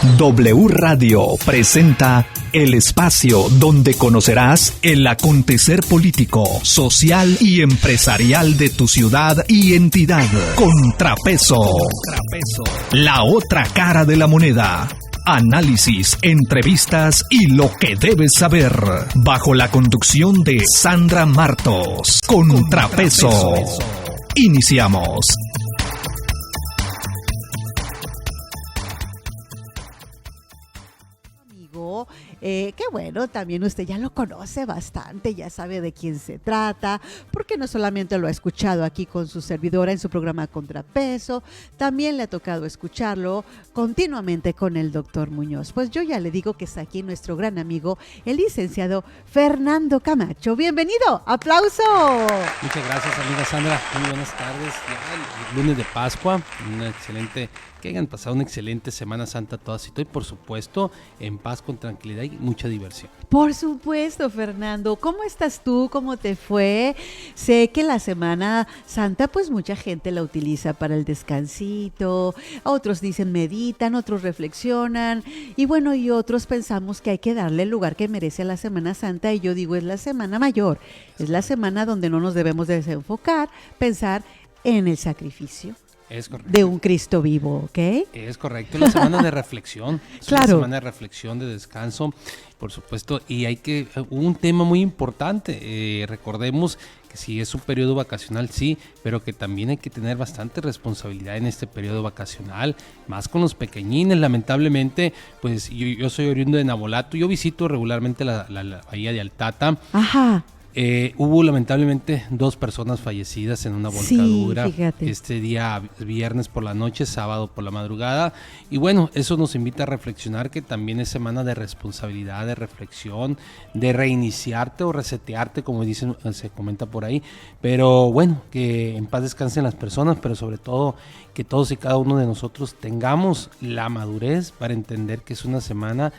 W Radio presenta el espacio donde conocerás el acontecer político, social y empresarial de tu ciudad y entidad. Contrapeso. La otra cara de la moneda. Análisis, entrevistas y lo que debes saber. Bajo la conducción de Sandra Martos. Contrapeso. Iniciamos. Qué bueno, también usted ya lo conoce bastante, ya sabe de quién se trata, porque no solamente lo ha escuchado aquí con su servidora en su programa Contrapeso, también le ha tocado escucharlo continuamente con el doctor Muñoz. Pues yo ya le digo que está aquí nuestro gran amigo, el licenciado Fernando Camacho. ¡Bienvenido! ¡Aplauso! Muchas gracias, amiga Sandra. Muy buenas tardes. Ya el lunes de Pascua, que hayan pasado una excelente Semana Santa todas y todo, y por supuesto en paz, con tranquilidad y mucha diversión. Por supuesto, Fernando. ¿Cómo estás tú? ¿Cómo te fue? Sé que la Semana Santa pues mucha gente la utiliza para el descansito, otros dicen meditan, otros reflexionan y bueno, y otros pensamos que hay que darle el lugar que merece a la Semana Santa, y yo digo, es la Semana Mayor, es la semana donde no nos debemos desenfocar, pensar en el sacrificio. Es correcto. De un Cristo vivo, ¿ok? Es correcto, la semana de reflexión. Es claro. Una semana de reflexión, de descanso, por supuesto, y un tema muy importante, recordemos que sí es un periodo vacacional, sí, pero que también hay que tener bastante responsabilidad en este periodo vacacional, más con los pequeñines. Lamentablemente, pues yo soy oriundo de Navolato, yo visito regularmente la bahía de Altata. Ajá. Hubo lamentablemente 2 personas fallecidas en una volcadura, sí, este día viernes por la noche, sábado por la madrugada, y bueno, eso nos invita a reflexionar que también es semana de responsabilidad, de reflexión, de reiniciarte o resetearte, como dicen, se comenta por ahí, pero bueno, que en paz descansen las personas, pero sobre todo que todos y cada uno de nosotros tengamos la madurez para entender que es una semana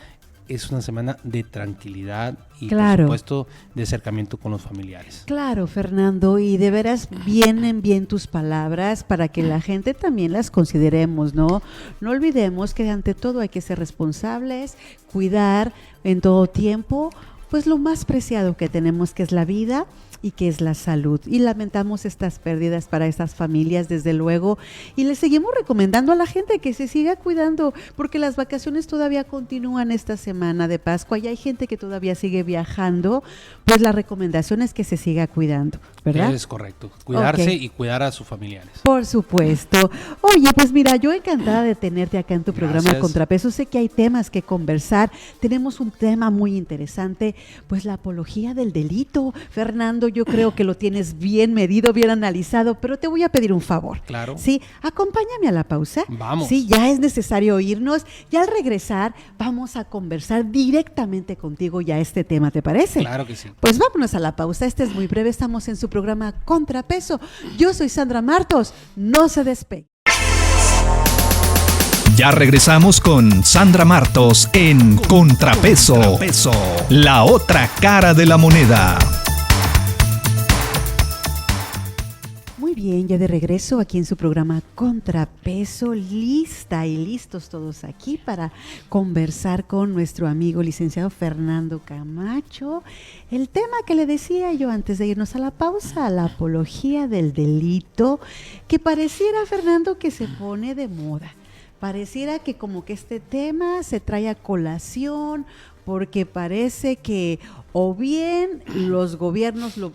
de tranquilidad y claro. por supuesto de acercamiento con los familiares. Claro, Fernando, y de veras vienen bien tus palabras para que la gente también las consideremos, ¿no? No olvidemos que ante todo hay que ser responsables, cuidar en todo tiempo, pues lo más preciado que tenemos, que es la vida y que es la salud, y lamentamos estas pérdidas para estas familias, desde luego, y les seguimos recomendando a la gente que se siga cuidando, porque las vacaciones todavía continúan esta semana de Pascua y hay gente que todavía sigue viajando, pues la recomendación es que se siga cuidando, ¿verdad? Es correcto, cuidarse y cuidar a sus familiares. Por supuesto. Oye, pues mira, yo encantada de tenerte acá en tu programa de Contrapeso. Sé que hay temas que conversar, tenemos un tema muy interesante, pues la apología del delito. Fernando, yo creo que lo tienes bien medido, bien analizado, pero te voy a pedir un favor. Claro. Sí, acompáñame a la pausa. Vamos. Sí, ya es necesario irnos, y al regresar vamos a conversar directamente contigo ya este tema, ¿te parece? Claro que sí. Pues vámonos a la pausa, este es muy breve, estamos en su programa Contrapeso. Yo soy Sandra Martos, no se despegue. Ya regresamos con Sandra Martos en Contrapeso, la otra cara de la moneda. Muy bien, ya de regreso aquí en su programa Contrapeso, lista y listos todos aquí para conversar con nuestro amigo licenciado Fernando Camacho. El tema que le decía yo antes de irnos a la pausa, la apología del delito, que pareciera, Fernando, que se pone de moda. Pareciera que como que este tema se trae a colación porque parece que o bien los gobiernos lo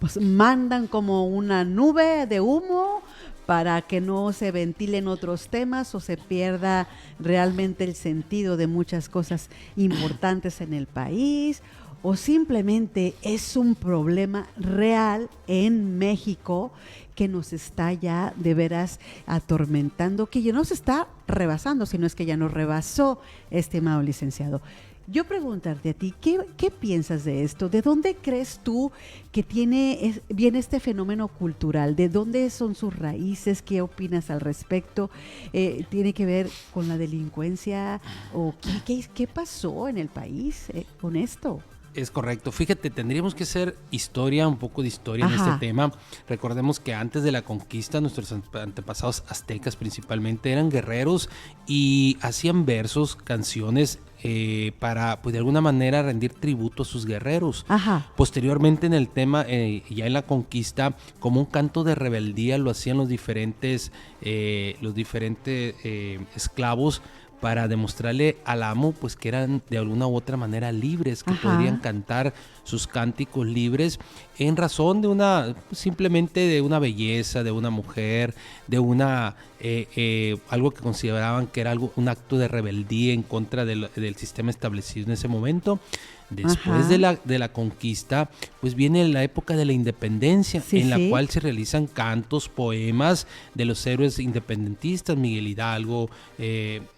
pues mandan como una nube de humo para que no se ventilen otros temas o se pierda realmente el sentido de muchas cosas importantes en el país, o simplemente es un problema real en México que nos está ya de veras atormentando, que ya nos está rebasando, si no es que ya nos rebasó, estimado licenciado. Yo preguntarte a ti, ¿qué piensas de esto? ¿De dónde crees tú que viene este fenómeno cultural? ¿De dónde son sus raíces? ¿Qué opinas al respecto? ¿Tiene que ver con la delincuencia? ¿O qué pasó en el país con esto? Es correcto. Fíjate, tendríamos que hacer un poco de historia en Ajá. este tema. Recordemos que antes de la conquista, nuestros antepasados aztecas principalmente eran guerreros y hacían versos, canciones para, pues de alguna manera, rendir tributo a sus guerreros. Ajá. Posteriormente en el tema, ya en la conquista, como un canto de rebeldía lo hacían los diferentes esclavos para demostrarle al amo pues que eran de alguna u otra manera libres, que Ajá. podrían cantar sus cánticos libres en razón de simplemente de una belleza, de una mujer, de algo que consideraban que era un acto de rebeldía en contra del sistema establecido en ese momento. Después Ajá. de la conquista, pues viene la época de la independencia, Sí, en la sí. cual se realizan cantos, poemas de los héroes independentistas, Miguel Hidalgo,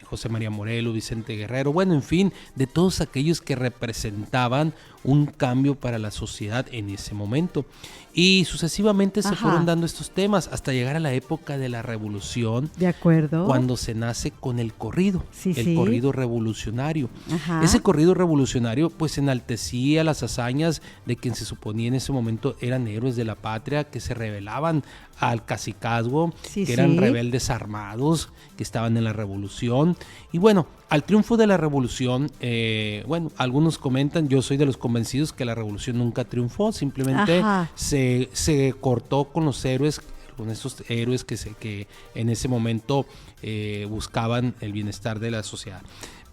José María Morelos, Vicente Guerrero, bueno, en fin, de todos aquellos que representaban un cambio para la sociedad en ese momento. Y sucesivamente se Ajá. fueron dando estos temas hasta llegar a la época de la revolución, De acuerdo. cuando se nace con el corrido, Sí, el sí. corrido revolucionario. Ajá. Ese corrido revolucionario pues enaltecía las hazañas de quien se suponía en ese momento eran héroes de la patria, que se rebelaban al cacicazgo, Sí, que eran sí. rebeldes armados, que estaban en la revolución. Y bueno, al triunfo de la revolución, bueno, algunos comentan, yo soy de los convencidos que la revolución nunca triunfó, simplemente Ajá. se cortó con los héroes, con esos héroes que en ese momento buscaban el bienestar de la sociedad.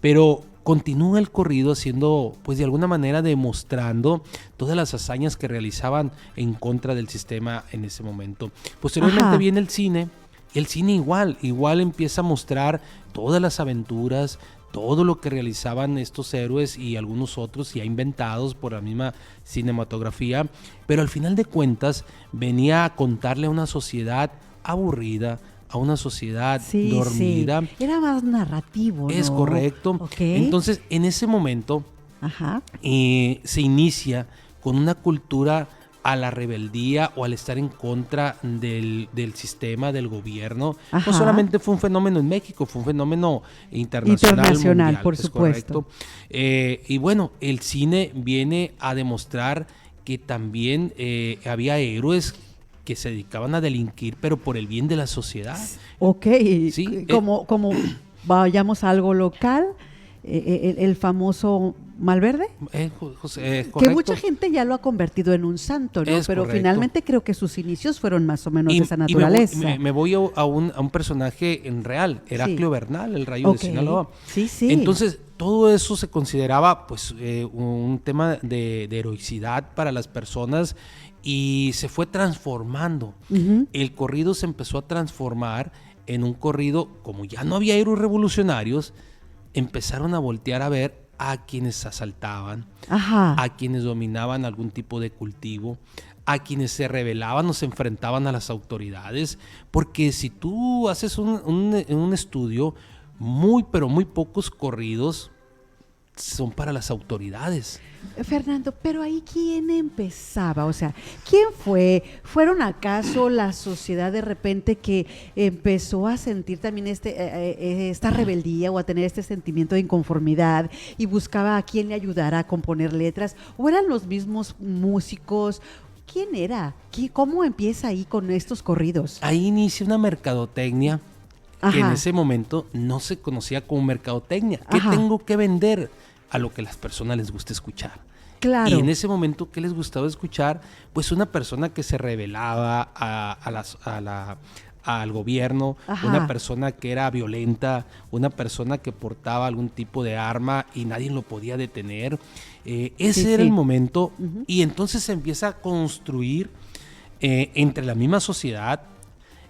Pero continúa el corrido haciendo, pues de alguna manera demostrando todas las hazañas que realizaban en contra del sistema en ese momento. Posteriormente Ajá. viene el cine, y el cine igual empieza a mostrar todas las aventuras, todo lo que realizaban estos héroes y algunos otros ya inventados por la misma cinematografía, pero al final de cuentas venía a contarle a una sociedad aburrida, a una sociedad Sí, dormida. sí. Era más narrativo, ¿no? Es correcto. Ok. Entonces, en ese momento Ajá. se inicia con una cultura a la rebeldía o al estar en contra del sistema, del gobierno. Ajá. No solamente fue un fenómeno en México, fue un fenómeno internacional, mundial, por es supuesto. correcto. Y bueno, el cine viene a demostrar que también había héroes que se dedicaban a delinquir, pero por el bien de la sociedad. Ok. Sí, Como vayamos a algo local, el famoso Malverde. José, Que mucha gente ya lo ha convertido en un santo, ¿no? Es Pero correcto. finalmente creo que sus inicios fueron más o menos de esa me voy- naturaleza. me voy a un personaje en real, Heraclio Bernal, el Rayo Ok. de Sinaloa. Sí, sí. Entonces, todo eso se consideraba pues un tema de heroicidad para las personas y se fue transformando. Ujú. El corrido se empezó a transformar en un corrido, como ya no había héroes revolucionarios, empezaron a voltear a ver a quienes asaltaban, Ajá. a quienes dominaban algún tipo de cultivo, a quienes se rebelaban o se enfrentaban a las autoridades, porque si tú haces un estudio, pero muy pocos corridos son para las autoridades. Fernando, pero ahí ¿quién empezaba? O sea, ¿quién fue? ¿Fueron acaso la sociedad de repente que empezó a sentir también esta rebeldía o a tener este sentimiento de inconformidad y buscaba a quién le ayudara a componer letras? ¿O eran los mismos músicos? ¿Quién era? ¿Cómo empieza ahí con estos corridos? Ahí inicia una mercadotecnia que en Ajá. ese momento no se conocía como mercadotecnia. ¿Qué Ajá. tengo que vender? A lo que las personas les gusta escuchar. Claro. Y en ese momento, ¿qué les gustaba escuchar? Pues una persona que se rebelaba al gobierno, Ajá. una persona que era violenta, una persona que portaba algún tipo de arma y nadie lo podía detener. Ese Sí, era sí. el momento. Ujú. Y entonces se empieza a construir entre la misma sociedad,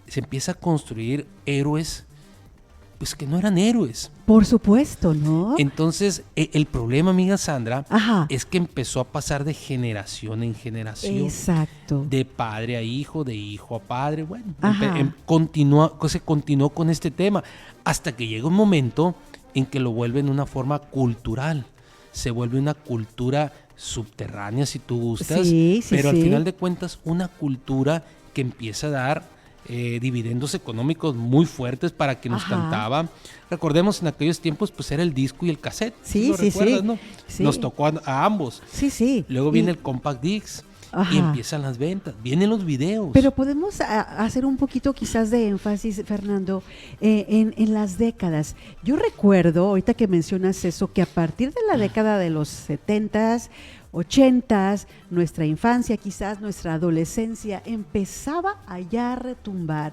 se empieza a construir héroes, pues que no eran héroes. Por supuesto, ¿no? Entonces, el problema, amiga Sandra, Ajá. es que empezó a pasar de generación en generación. Exacto. De padre a hijo, de hijo a padre. Bueno, Ajá. se continuó con este tema hasta que llega un momento en que lo vuelven una forma cultural. Se vuelve una cultura subterránea, si tú gustas, Sí, sí, pero al sí. final de cuentas una cultura que empieza a dar dividendos económicos muy fuertes para quien nos cantaba. Recordemos, en aquellos tiempos pues era el disco y el cassette. Sí, sí, recuerdas, sí. ¿no? Sí. Nos tocó a ambos. Sí, sí. Luego viene el compact disc. Ajá. Y empiezan las ventas, vienen los videos. Pero podemos hacer un poquito quizás de énfasis, Fernando, en las décadas. Yo recuerdo, ahorita que mencionas eso, que a partir de la década de los 70s, 80s, nuestra infancia, quizás nuestra adolescencia, empezaba a ya retumbar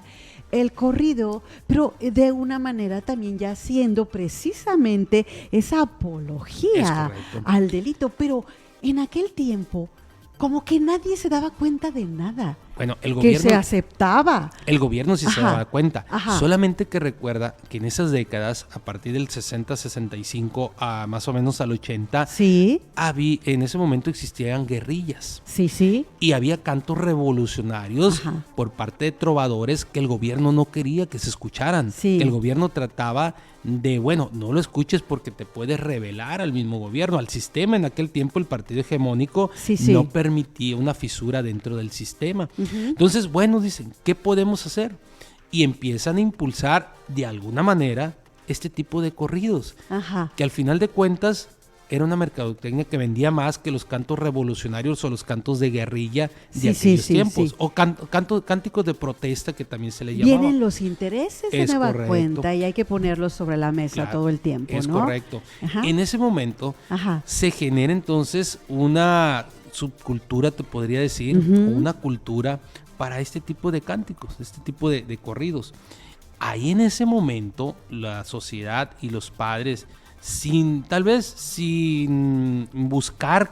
el corrido, pero de una manera también ya siendo precisamente esa apología al delito. Pero en aquel tiempo, como que nadie se daba cuenta de nada. Bueno, el gobierno, que se aceptaba. El gobierno sí se daba cuenta. Ajá. Solamente que recuerda que en esas décadas, a partir del 60-65 a más o menos al 80, Sí. en ese momento existían guerrillas. Sí, sí. Y había cantos revolucionarios Ajá. por parte de trovadores que el gobierno no quería que se escucharan. Sí. Que el gobierno trataba de, bueno, no lo escuches porque te puedes rebelar al mismo gobierno, al sistema. En aquel tiempo el partido hegemónico Sí, sí. no permitía una fisura dentro del sistema. Entonces, bueno, dicen, ¿qué podemos hacer? Y empiezan a impulsar de alguna manera este tipo de corridos, Ajá. que al final de cuentas era una mercadotecnia que vendía más que los cantos revolucionarios o los cantos de guerrilla de aquellos tiempos, o cánticos de protesta, que también se le llamaba. Vienen los intereses de nueva cuenta y hay que ponerlos sobre la mesa todo el tiempo, es ¿no? correcto. Ajá. En ese momento se genera entonces una subcultura, te podría decir, o una cultura para este tipo de cánticos, este tipo de corridos. Ahí en ese momento la sociedad y los padres, tal vez sin buscar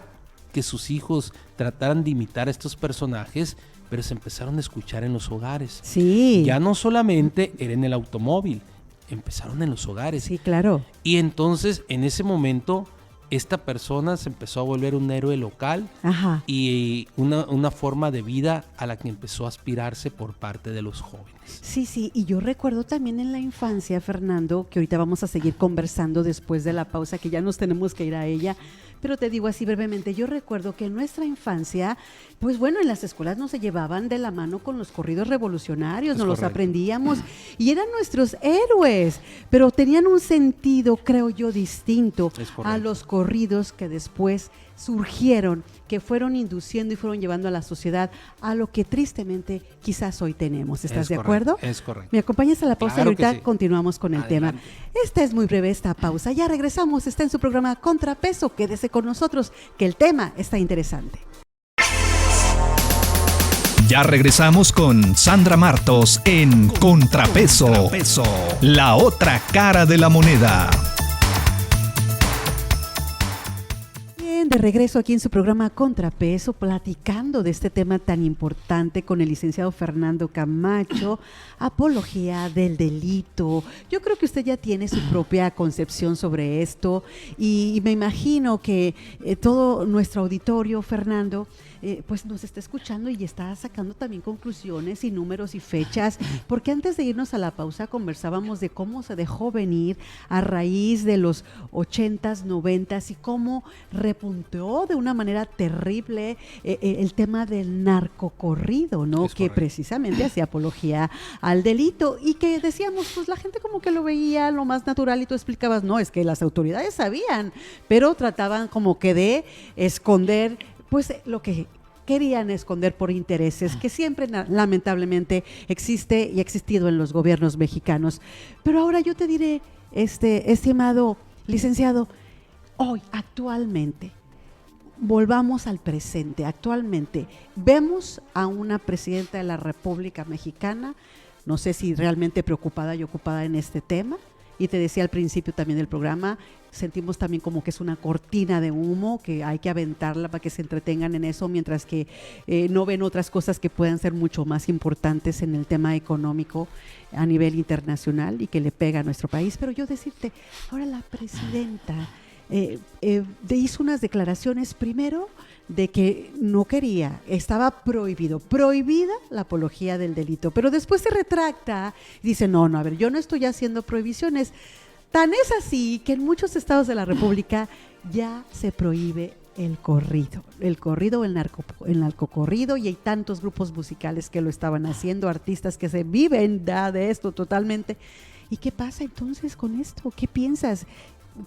que sus hijos trataran de imitar a estos personajes, pero se empezaron a escuchar en los hogares. Sí. Ya no solamente era en el automóvil, empezaron en los hogares. Sí, claro. Y entonces en ese momento esta persona se empezó a volver un héroe local. Ajá. Y una forma de vida a la que empezó a aspirarse por parte de los jóvenes. Sí, sí, y yo recuerdo también en la infancia, Fernando, que ahorita vamos a seguir conversando después de la pausa, que ya nos tenemos que ir a ella, pero te digo así brevemente, yo recuerdo que en nuestra infancia, pues bueno, en las escuelas nos se llevaban de la mano con los corridos revolucionarios, nos los aprendíamos y eran nuestros héroes, pero tenían un sentido, creo yo, distinto a los corridos que después surgieron, que fueron induciendo y fueron llevando a la sociedad a lo que tristemente quizás hoy tenemos. ¿Estás de acuerdo? Es correcto. ¿Me acompañas a la pausa? Claro y ahorita sí. Continuamos con el tema. Esta es muy breve esta pausa. Ya regresamos. Está en su programa Contrapeso. Quédese con nosotros, que el tema está interesante. Ya regresamos con Sandra Martos en Contrapeso, la otra cara de la moneda. De regreso aquí en su programa Contrapeso, platicando de este tema tan importante con el licenciado Fernando Camacho, apología del delito. Yo creo que usted ya tiene su propia concepción sobre esto y me imagino que todo nuestro auditorio, Fernando, pues nos está escuchando y está sacando también conclusiones y números y fechas, porque antes de irnos a la pausa conversábamos de cómo se dejó venir a raíz de los 80s, 90s y cómo repunteó de una manera terrible el tema del narcocorrido, ¿no? Que precisamente hacía apología al delito y que decíamos, pues la gente como que lo veía lo más natural y tú explicabas, no, es que las autoridades sabían, pero trataban como que de esconder pues lo que querían esconder por intereses, que siempre lamentablemente existe y ha existido en los gobiernos mexicanos. Pero ahora yo te diré, estimado licenciado, hoy, actualmente, volvamos al presente. Actualmente, vemos a una presidenta de la República Mexicana, no sé si realmente preocupada y ocupada en este tema, y te decía al principio también del programa, sentimos también como que es una cortina de humo, que hay que aventarla para que se entretengan en eso, mientras que no ven otras cosas que puedan ser mucho más importantes en el tema económico a nivel internacional y que le pega a nuestro país. Pero yo decirte, ahora la presidenta hizo unas declaraciones primero de que no quería, estaba prohibida la apología del delito, pero después se retracta y dice, no, a ver, yo no estoy haciendo prohibiciones. Tan es así que en muchos estados de la República ya se prohíbe el corrido o el narcocorrido, y hay tantos grupos musicales que lo estaban haciendo, artistas que se viven de esto totalmente. ¿Y qué pasa entonces con esto? ¿Qué piensas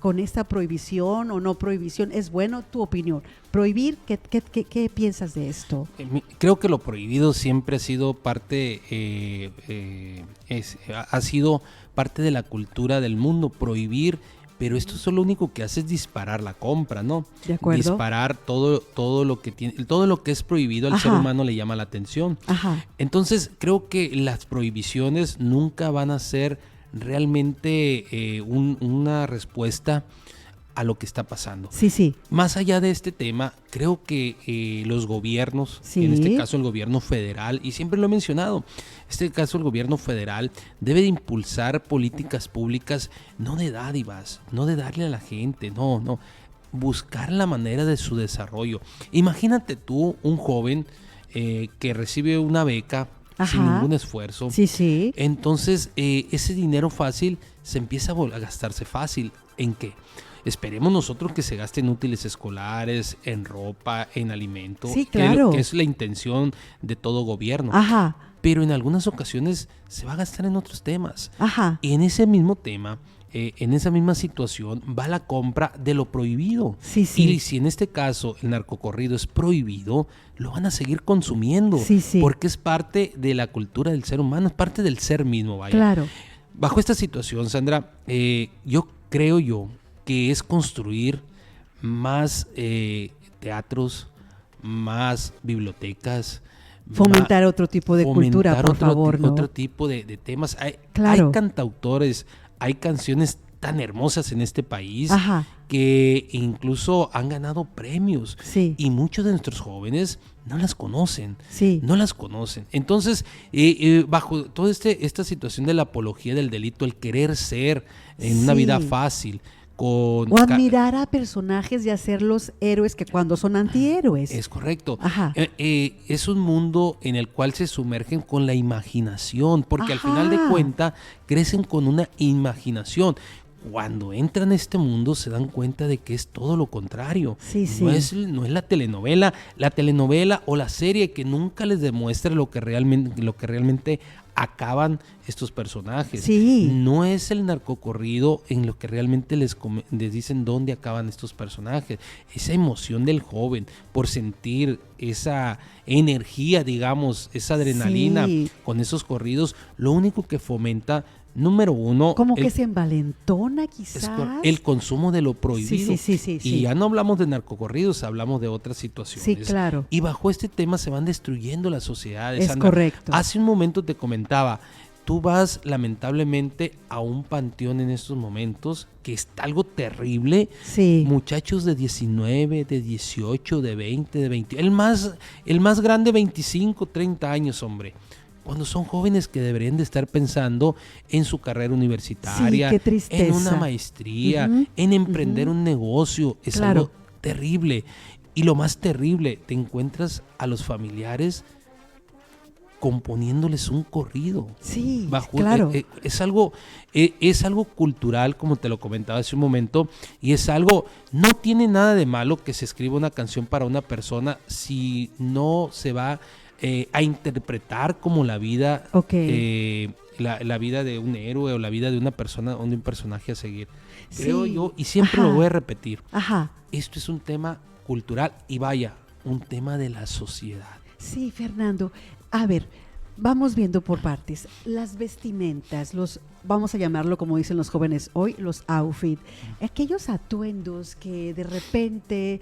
con esta prohibición o no prohibición? ¿Es bueno tu opinión? ¿Prohibir? ¿Qué piensas de esto? Creo que lo prohibido siempre ha sido parte, ha sido parte de la cultura del mundo, prohibir. Pero esto es lo único que hace es disparar la compra, ¿no? De acuerdo. Disparar todo lo que tiene, todo lo que es prohibido al ser humano le llama la atención. Ajá. Entonces, creo que las prohibiciones nunca van a ser realmente una respuesta a lo que está pasando. Sí, sí. Más allá de este tema, creo que los gobiernos, sí. En este caso el gobierno federal, y siempre lo he mencionado, en este caso el gobierno federal debe de impulsar políticas públicas, no de dádivas, no de darle a la gente, no, buscar la manera de su desarrollo. Imagínate tú un joven que recibe una beca, ajá, sin ningún esfuerzo. Sí, sí. Entonces, ese dinero fácil se empieza a gastarse fácil. ¿En qué? Esperemos nosotros que se gaste en útiles escolares, en ropa, en alimento. Sí, claro. Que es la intención de todo gobierno. Ajá. Pero en algunas ocasiones se va a gastar en otros temas. Ajá. Y en ese mismo tema, en esa misma situación, va la compra de lo prohibido. Sí, sí. Y si en este caso el narcocorrido es prohibido, lo van a seguir consumiendo. Sí, sí. Porque es parte de la cultura del ser humano, es parte del ser mismo, vaya. Claro. Bajo esta situación, Sandra, yo creo que es construir más teatros, más bibliotecas. Fomentar otro tipo de cultura, por favor, ¿no? Otro tipo de temas. Claro. Hay cantautores, hay canciones tan hermosas en este país, ajá, que incluso han ganado premios. Sí. Y muchos de nuestros jóvenes no las conocen. Sí. No las conocen. Entonces, bajo toda esta situación de la apología del delito, el querer ser en una Sí. vida fácil, O admirar a personajes y hacerlos héroes que cuando son antihéroes. Es correcto. Ajá. Es un mundo en el cual se sumergen con la imaginación, porque al Ajá. final de cuentas crecen con una imaginación. Cuando entran a este mundo se dan cuenta de que es todo lo contrario. Sí, sí. No es la telenovela o la serie que nunca les demuestra lo que realmente acaban estos personajes. Sí. No es el narcocorrido en lo que realmente les dicen dónde acaban estos personajes. Esa emoción del joven por sentir esa energía, digamos, esa adrenalina Sí. con esos corridos, lo único que fomenta, número uno, Como que se envalentona es quizás. el consumo de lo prohibido. Sí. Y ya no hablamos de narcocorridos, hablamos de otras situaciones. Sí, claro. Y bajo este tema se van destruyendo las sociedades. Es Sandra. correcto. Hace un momento te comentaba, tú vas lamentablemente a un panteón en estos momentos que está algo terrible. Sí. Muchachos de 19, de 18, de 20, de 20. El más grande 25, 30 años, hombre. Cuando son jóvenes que deberían de estar pensando en su carrera universitaria, Sí, qué tristeza. en una maestría, en emprender un negocio. Es Claro. algo terrible. Y lo más terrible, te encuentras a los familiares componiéndoles un corrido. Sí, Bajo, claro. es algo cultural, como te lo comentaba hace un momento, y es algo, no tiene nada de malo que se escriba una canción para una persona si no se va a interpretar como la vida, Ok. la vida de un héroe o la vida de una persona o de un personaje a seguir. Creo Sí. yo, y siempre Ajá. lo voy a repetir, Ajá. esto es un tema cultural y vaya, un tema de la sociedad. Sí, Fernando. A ver, vamos viendo por partes. Las vestimentas, vamos a llamarlo como dicen los jóvenes hoy, los outfits. Aquellos atuendos que de repente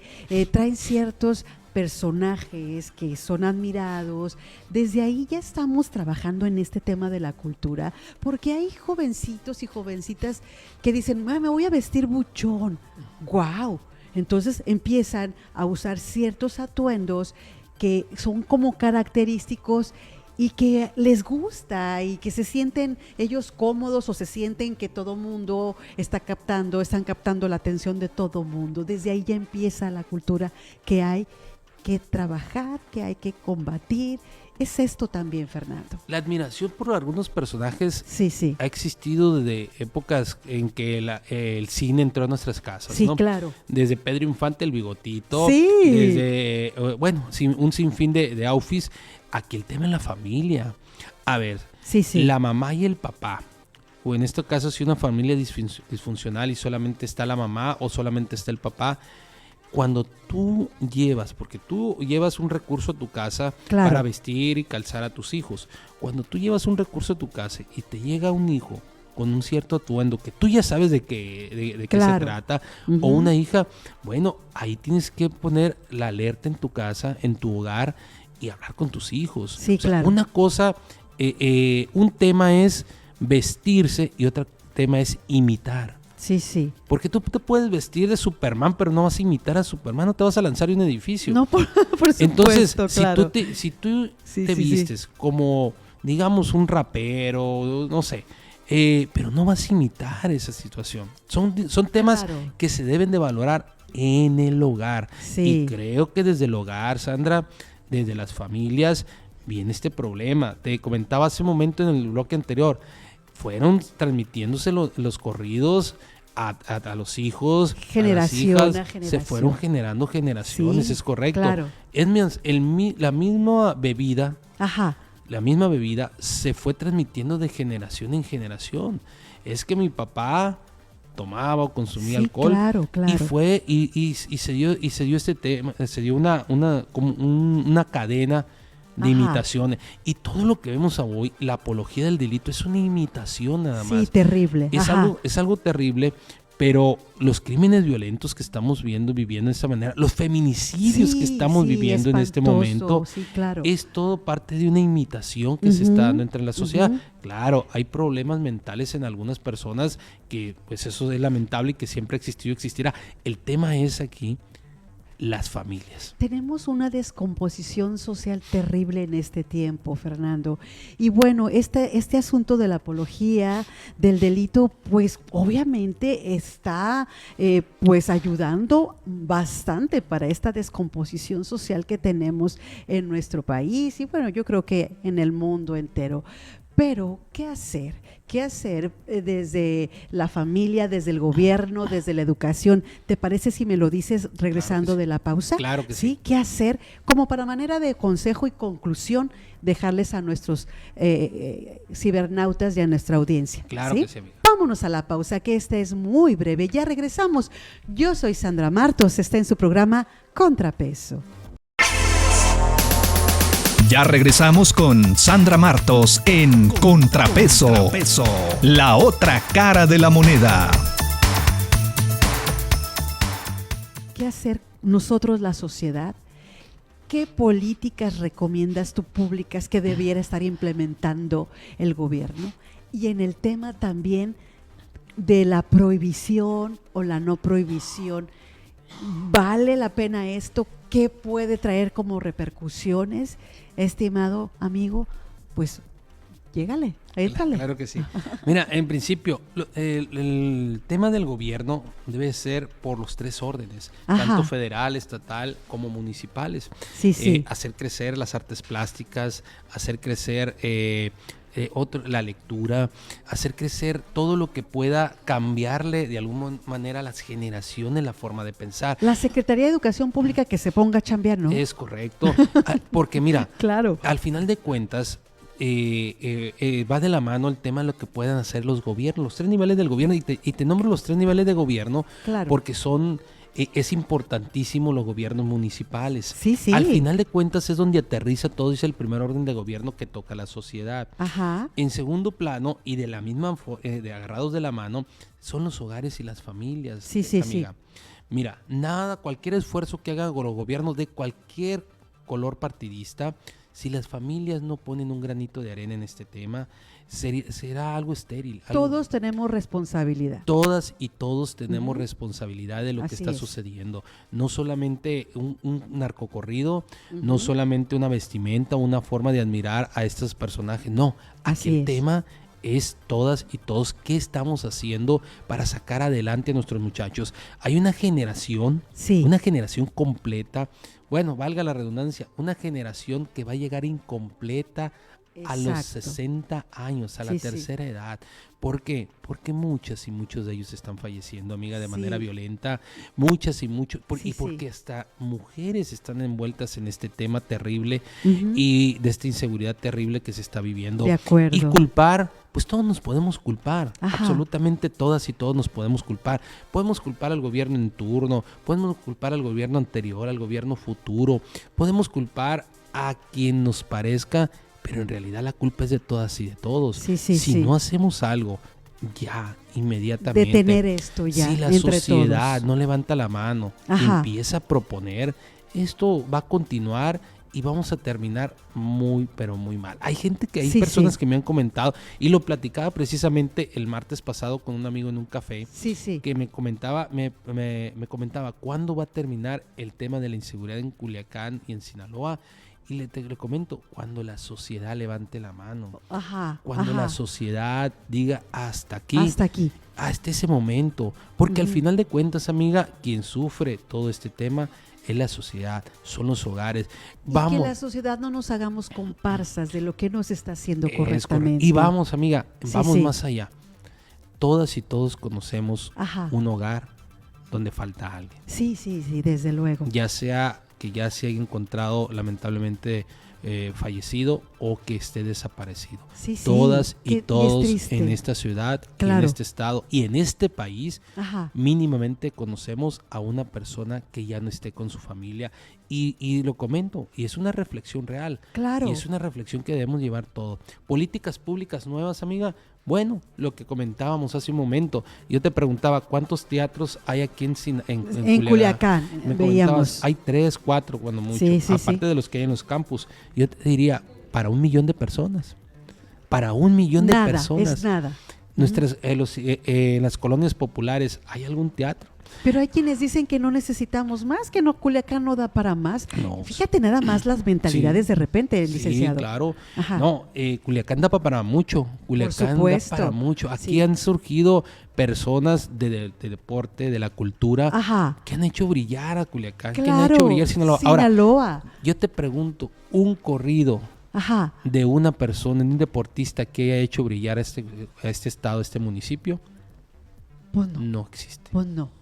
traen ciertos personajes que son admirados. Desde ahí ya estamos trabajando en este tema de la cultura, porque hay jovencitos y jovencitas que dicen, me voy a vestir buchón. ¡Guau! Entonces empiezan a usar ciertos atuendos que son como característicos y que les gusta y que se sienten ellos cómodos o se sienten que todo mundo están captando la atención de todo mundo. Desde ahí ya empieza la cultura que hay que trabajar, que hay que combatir es esto también, Fernando. La admiración por algunos personajes Sí. ha existido desde épocas en que el cine entró a nuestras casas, Sí, ¿no? claro. Desde Pedro Infante, el Bigotito, Sí. desde, un sinfín de outfits. Aquí el tema es la familia. A ver, Sí. la mamá y el papá, o en este caso si una familia disfuncional y solamente está la mamá o solamente está el papá, cuando tú porque tú llevas un recurso a tu casa Claro. para vestir y calzar a tus hijos, cuando tú llevas un recurso a tu casa y te llega un hijo con un cierto atuendo que tú ya sabes de qué se trata, o una hija, bueno, ahí tienes que poner la alerta en tu casa, en tu hogar, y hablar con tus hijos. Sí, claro. Una cosa, un tema es vestirse y otro tema es imitar. Sí. Porque tú te puedes vestir de Superman, pero no vas a imitar a Superman, no te vas a lanzar de un edificio. No, por supuesto, Entonces, claro. si tú Sí, te vistes como, digamos, un rapero, no sé, pero no vas a imitar esa situación. Son temas Claro. que se deben de valorar en el hogar. Sí. Y creo que desde el hogar, Sandra, desde las familias, viene este problema. Te comentaba hace un momento en el bloque anterior, fueron transmitiéndose los corridos a los hijos, Generación a las hijas, a generación. se fueron generando generaciones, Sí, es correcto. claro. Es más, la misma bebida, Ajá. se fue transmitiendo de generación en generación. Es que mi papá tomaba o consumía Sí, alcohol, claro. y fue y se dio este tema, se dio una cadena de Ajá. imitaciones, y todo lo que vemos hoy, la apología del delito, es una imitación nada más. Sí, terrible. Ajá. Es algo terrible, pero los crímenes violentos que estamos viviendo de esta manera, los feminicidios que estamos viviendo en este espantoso. momento, Sí, claro. es todo parte de una imitación que se está dando entre la sociedad. Ujú. Claro, hay problemas mentales en algunas personas, que pues eso es lamentable y que siempre ha existido y existirá. El tema es aquí las familias. Tenemos una descomposición social terrible en este tiempo, Fernando. Y bueno, este asunto de la apología, del delito, pues obviamente está pues ayudando bastante para esta descomposición social que tenemos en nuestro país y bueno, yo creo que en el mundo entero. Pero, ¿qué hacer? ¿Qué hacer desde la familia, desde el gobierno, desde la educación? ¿Te parece si me lo dices regresando Claro que sí. de la pausa? Claro que sí. ¿Qué hacer? Como para manera de consejo y conclusión, dejarles a nuestros cibernautas y a nuestra audiencia. Claro ¿sí? que sí, amiga. Vámonos a la pausa, que esta es muy breve. Ya regresamos. Yo soy Sandra Martos, está en su programa Contrapeso. Ya regresamos con Sandra Martos en Contrapeso, la otra cara de la moneda. ¿Qué hacer nosotros, la sociedad? ¿Qué políticas recomiendas tú públicas que debiera estar implementando el gobierno? Y en el tema también de la prohibición o la no prohibición, ¿vale la pena esto? ¿Qué puede traer como repercusiones? Estimado amigo, pues llégale, éntale. Claro que sí. Mira, en principio, el tema del gobierno debe ser por los tres órdenes, Ajá. tanto federal, estatal como municipales. Sí. Hacer crecer las artes plásticas, hacer crecer la lectura, hacer crecer todo lo que pueda cambiarle de alguna manera a las generaciones la forma de pensar. La Secretaría de Educación Pública que se ponga a chambear, ¿no? Es correcto, porque mira, Claro. al final de cuentas, va de la mano el tema de lo que puedan hacer los gobiernos, los tres niveles del gobierno, y te nombro los tres niveles de gobierno, Claro. porque es importantísimo los gobiernos municipales. Sí. Al final de cuentas es donde aterriza todo, es el primer orden de gobierno que toca la sociedad. Ajá. En segundo plano, y de la misma de agarrados de la mano, son los hogares y las familias. Sí. Amiga. Mira, cualquier esfuerzo que hagan los gobiernos de cualquier color partidista, si las familias no ponen un granito de arena en este tema, será algo estéril. Todos tenemos responsabilidad. Todas y todos tenemos Ujú. responsabilidad de lo que Así está es. sucediendo. No solamente un narcocorrido, no Ujú. solamente una vestimenta, una forma de admirar a estos personajes. No, Así aquí el es. tema es todas y todos qué estamos haciendo para sacar adelante a nuestros muchachos. Hay una generación completa, bueno, valga la redundancia, una generación que va a llegar incompleta a los 60 años, a la tercera edad. ¿Por qué? Porque muchas y muchos de ellos están falleciendo, amiga, de manera violenta. Muchas y muchos. Y porque hasta mujeres están envueltas en este tema terrible y de esta inseguridad terrible que se está viviendo. De acuerdo. Y culpar, pues todos nos podemos culpar. Absolutamente todas y todos nos podemos culpar. Podemos culpar al gobierno en turno, podemos culpar al gobierno anterior, al gobierno futuro. Podemos culpar a quien nos parezca, pero en realidad la culpa es de todas y de todos. Si no hacemos algo ya, inmediatamente. Detener esto ya, si la entre sociedad todos no levanta la mano, empieza a proponer, esto va a continuar y vamos a terminar muy, pero muy mal. Hay personas que me han comentado, y lo platicaba precisamente el martes pasado con un amigo en un café, que me comentaba, me comentaba cuándo va a terminar el tema de la inseguridad en Culiacán y en Sinaloa. Y le comento, cuando la sociedad levante la mano, cuando la sociedad diga hasta aquí, hasta ese momento, porque al final de cuentas, amiga, quien sufre todo este tema es la sociedad, son los hogares. Y que la sociedad no nos hagamos comparsas de lo que nos está haciendo correctamente. Y vamos, amiga, vamos más allá. Todas y todos conocemos un hogar donde falta alguien. Sí, desde luego. Ya sea que ya se haya encontrado lamentablemente fallecido o que esté desaparecido. Todas y todos en esta ciudad, en este estado y en este país, mínimamente conocemos a una persona que ya no esté con su familia. Y lo comento, y es una reflexión real. Y es una reflexión que debemos llevar todo. Políticas públicas nuevas, amiga. Bueno, lo que comentábamos hace un momento, yo te preguntaba cuántos teatros hay aquí en Culiacán. Veíamos. Hay 3, 4 cuando mucho, aparte de los que hay en los campus. Yo te diría, para 1 millón de personas. Para 1 millón de personas. Es nada. En las colonias populares, ¿hay algún teatro? Pero hay quienes dicen que no necesitamos más, que no, Culiacán no da para más. No, fíjate nada más las mentalidades de repente, licenciado. Sí, claro. No, Culiacán da para mucho. Culiacán da para mucho. Aquí han surgido personas de deporte, de la cultura, que han hecho brillar a Culiacán, que han hecho brillar Sinaloa. Ahora, yo te pregunto, un corrido de una persona, un deportista que haya hecho brillar a este estado, a este municipio, pues no existe. Pues no.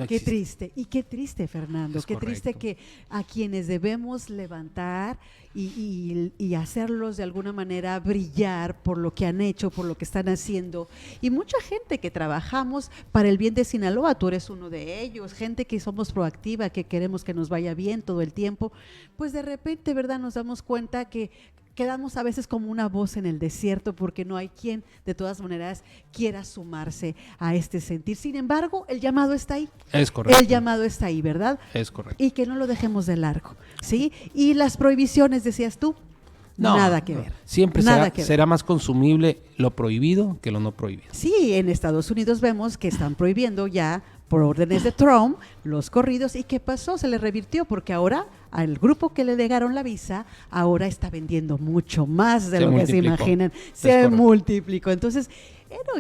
Qué triste, y qué triste, Fernando, qué triste que a quienes debemos levantar y hacerlos de alguna manera brillar por lo que han hecho, por lo que están haciendo, y mucha gente que trabajamos para el bien de Sinaloa, tú eres uno de ellos, gente que somos proactiva, que queremos que nos vaya bien todo el tiempo, pues de repente, ¿verdad?, nos damos cuenta que quedamos a veces como una voz en el desierto porque no hay quien de todas maneras quiera sumarse a este sentir. Sin embargo, el llamado está ahí. Es correcto. El llamado está ahí, ¿verdad? Es correcto. Y que no lo dejemos de largo, ¿sí? Y las prohibiciones, decías tú, nada que ver. Siempre será más consumible lo prohibido que lo no prohibido. Sí, en Estados Unidos vemos que están prohibiendo ya por órdenes de Trump los corridos. ¿Y qué pasó? Se le revirtió porque ahora al grupo que le negaron la visa ahora está vendiendo mucho más de lo que se imaginan. Se multiplicó. Entonces,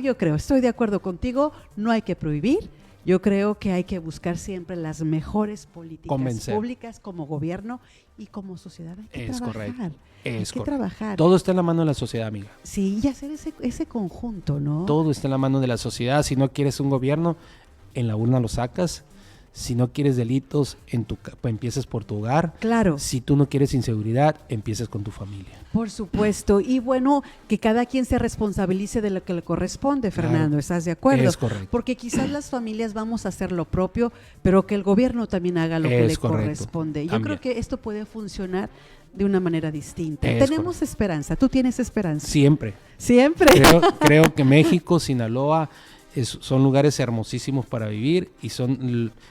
yo creo, estoy de acuerdo contigo, no hay que prohibir. Yo creo que hay que buscar siempre las mejores políticas públicas como gobierno y como sociedad. Hay que trabajar. Hay que trabajar. Todo está en la mano de la sociedad, amiga. Sí, y hacer ese conjunto, ¿no? Todo está en la mano de la sociedad. Si no quieres un gobierno, en la urna lo sacas. Si no quieres delitos, empiezas por tu hogar. Claro. Si tú no quieres inseguridad, empiezas con tu familia. Por supuesto. Y bueno, que cada quien se responsabilice de lo que le corresponde, Fernando. Claro. ¿Estás de acuerdo? Es correcto. Porque quizás las familias vamos a hacer lo propio, pero que el gobierno también haga lo que le corresponde. Yo creo que esto puede funcionar de una manera distinta. Tenemos esperanza. ¿Tú tienes esperanza? Siempre. Siempre. Creo que México, Sinaloa son lugares hermosísimos para vivir y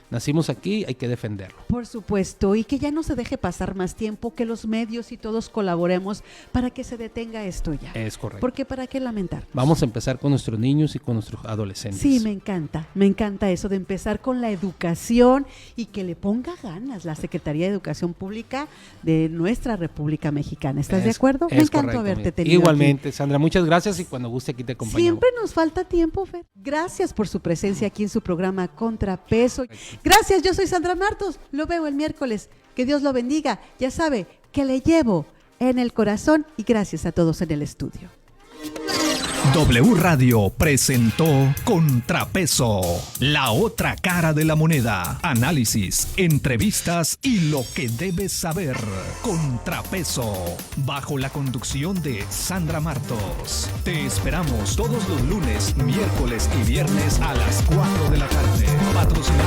nacimos aquí, hay que defenderlo. Por supuesto, y que ya no se deje pasar más tiempo, que los medios y todos colaboremos para que se detenga esto ya. Es correcto. Porque ¿para qué lamentar? Vamos a empezar con nuestros niños y con nuestros adolescentes. Sí, me encanta eso de empezar con la educación y que le ponga ganas la Secretaría de Educación Pública de nuestra República Mexicana. ¿Estás de acuerdo? Me encantó correcto, haberte amiga. tenido Igualmente, aquí. Sandra, muchas gracias y cuando guste aquí te acompañamos. Siempre nos falta tiempo, Fer. Gracias por su presencia aquí en su programa Contrapeso. Gracias, yo soy Sandra Martos. Lo veo el miércoles. Que Dios lo bendiga. Ya sabe que le llevo en el corazón y gracias a todos en el estudio. W Radio presentó Contrapeso, la otra cara de la moneda, análisis, entrevistas y lo que debes saber. Contrapeso, bajo la conducción de Sandra Martos. Te esperamos todos los lunes, miércoles y viernes a las 4 de la tarde. Patrocinado